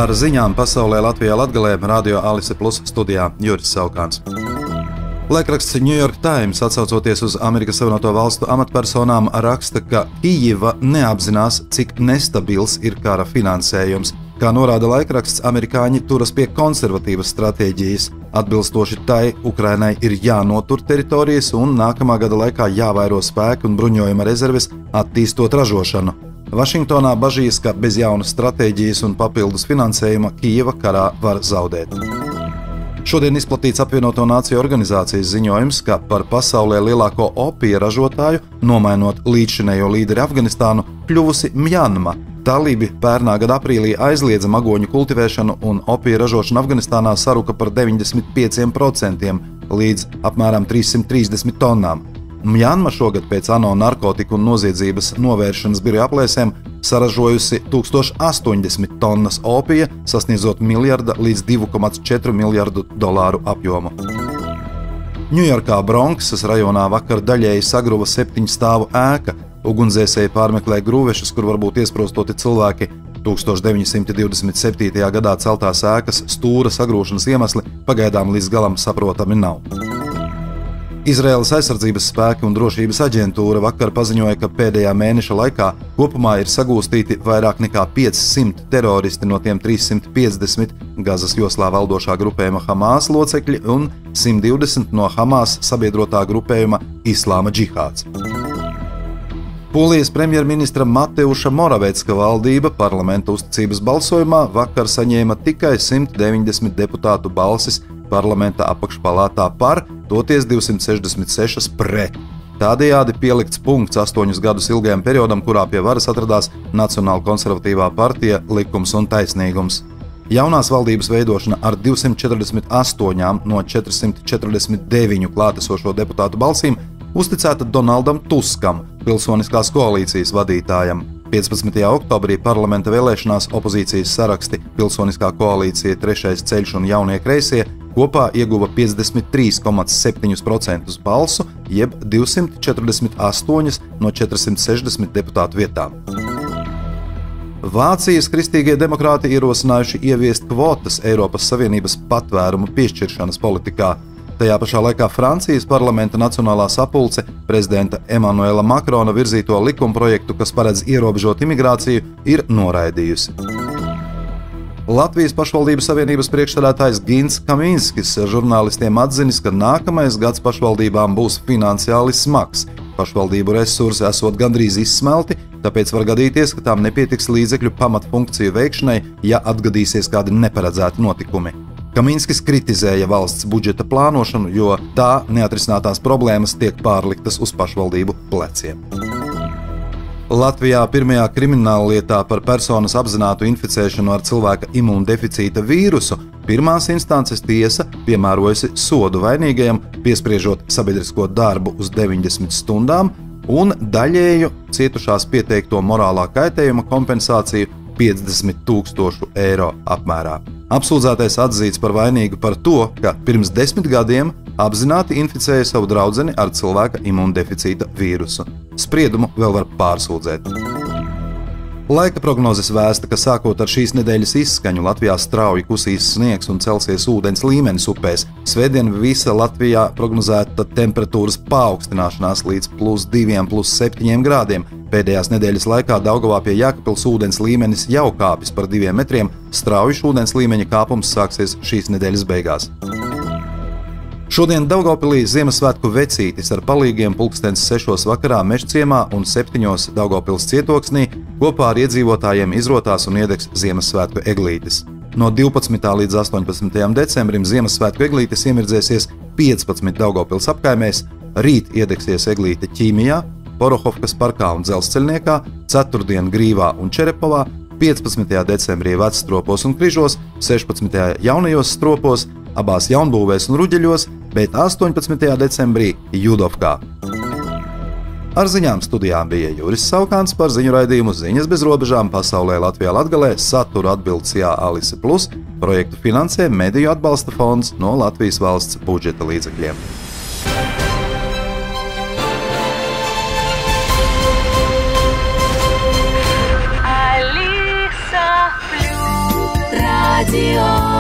Ar ziņām pasaulē Latvijā Latgalē Radio Alise Plus studijā Juris Saukāns. Laikraksts New York Times, atsaucoties uz Amerikas Savienoto Valstu amatpersonām, raksta, ka Kijiva neapzinās, cik nestabils ir kara finansējums. Kā norāda laikraksts, amerikāņi turas pie konservatīvas stratēģijas. Atbilstoši tai, Ukrainai ir jānotur teritorijas un nākamā gada laikā jāvairo spēku un bruņojuma rezerves, attīstot ražošanu. Vašingtonā bažīs, ka bez jaunas stratēģijas un papildus finansējuma Kijeva karā var zaudēt. Šodien izplatīts Apvienoto Nāciju organizācijas ziņojums, ka par pasaulē lielāko opija ražotāju, nomainot līdzšinējo līderi Afganistānu, kļuvusi Mjanma. Talībi pērnā gada aprīlī aizliedza magoņu kultivēšanu un opija ražošana Afganistānā saruka par 95% līdz apmēram 330 tonnām. Mjanma šogad pēc ANO narkotiku un noziedzības novēršanas biroja aplēsēm saražojusi 1080 tonnas opija, sasniedzot miljarda līdz 2,4 miljardu dolāru apjomu. Ņujorkā Bronksas rajonā vakar daļēji sagruva 7-stāvu ēka. Ugunsdzēsēji pārmeklēja grūvešus, kur varbūt iesprostoti cilvēki. 1927. gadā celtās ēkas stūra sagrūšanas iemesli pagaidām līdz galam saprotami nav. Izraēlas aizsardzības spēki un drošības aģentūra vakar paziņoja, ka pēdējā mēneša laikā kopumā ir sagūstīti vairāk nekā 500 teroristi, no tiem 350 Gazas joslā valdošā grupējuma Hamas locekļi un 120 no Hamas sabiedrotā grupējuma Islāma džihāds. Polijas premjerministra Mateuša Moravecka valdība parlamenta uzticības balsojumā vakar saņēma tikai 190 deputātu balsis parlamenta apakšpalātā par, toties 266 pret. Tādējādi pielikts punkts 8 gadus ilgajam periodam, kurā pie varas atradās Nacionāla konservatīvā partija Likums un taisnīgums. Jaunās valdības veidošana ar 248 no 449 klātesošo deputātu balsīm uzticēta Donaldam Tuskam, pilsoniskās koalīcijas vadītājam. 15. oktobrī parlamenta vēlēšanās opozīcijas saraksti Pilsoniskā koalīcija, Trešais ceļš un Jaunie kreisie kopā ieguva 53,7% balsu, jeb 248 no 460 deputātu vietām. Vācijas kristīgie demokrāti ierosinājuši ieviest kvotas Eiropas Savienības patvērumu piešķiršanas politikā. Tajā pašā laikā Francijas parlamenta nacionālā sapulce prezidenta Emanuela Makrona virzīto likumprojektu, kas paredz ierobežot imigrāciju, ir noraidījusi. Latvijas pašvaldību savienības priekšsēdētājs Gins Kaminskis žurnālistiem atzinis, ka nākamais gads pašvaldībām būs finansiāli smags. Pašvaldību resursi esot gandrīz izsmelti, tāpēc var gadīties, ka tām nepietiks līdzekļu pamatfunkciju veikšanai, ja atgadīsies kādi neparedzēti notikumi. Kaminskis kritizēja valsts budžeta plānošanu, jo tā neatrisinātās problēmas tiek pārliktas uz pašvaldību pleciem. Latvijā pirmajā krimināllietā par personas apzinātu inficēšanu ar cilvēka imūndeficīta vīrusu pirmās instances tiesa piemērojusi sodu vainīgajam, piespriežot sabiedrisko darbu uz 90 stundām un daļēju cietušās pieteikto morālā kaitējuma kompensāciju 50 000 eiro apmērā. Apsūdzētais atzīts par vainīgu par to, ka pirms 10 gadiem apzināti inficēja savu draudzeni ar cilvēka imūndeficīta vīrusu. Spriedumu vēl var pārsūdzēt. Laika prognozes vēsta, ka sākot ar šīs nedēļas izskaņu Latvijā strauji kusīs sniegs un celsies ūdens līmenis upēs. Svētdien visa Latvijā prognozēta temperatūras paaugstināšanās līdz +2, +7 grādiem. Pēdējās nedēļas laikā Daugavā pie Jēkabpils ūdens līmenis jau kāpis par 2 metriem, strauji ūdens līmeņa kāpums sāksies šīs nedēļas beigās. Šodien Daugavpilī Ziemassvētku vecītis ar palīgiem 6:00 vakarā Mežciemā un 7:00 Daugavpils cietoksnī kopā ar iedzīvotājiem izrotās un iedegs Ziemassvētku eglītes. No 12. līdz 18. decembrim Ziemassvētku eglītes iemirdzēsies 15 Daugavpils apkaimēs, rīt iedegsies eglīte Ķīmijā, Porohovkas parkā un Dzelzceļniekā, ceturtdien Grīvā un Čerepovā, 15. decembrī Vecstropos un Križos, 16. jaunajos stropos, abās jaunbūvēs un Ruģeļos, bet 18. decembrī Judovkā. Ar ziņām studijā bija Juris Saukāns. Par ziņu raidījumu Ziņas bez robežām pasaulē Latvijā Latgalē satura atbildes Alise Plus. Projektu finansē Mediju atbalsta fonds no Latvijas valsts budžeta līdzekļiem. Alisa Plus. Radio.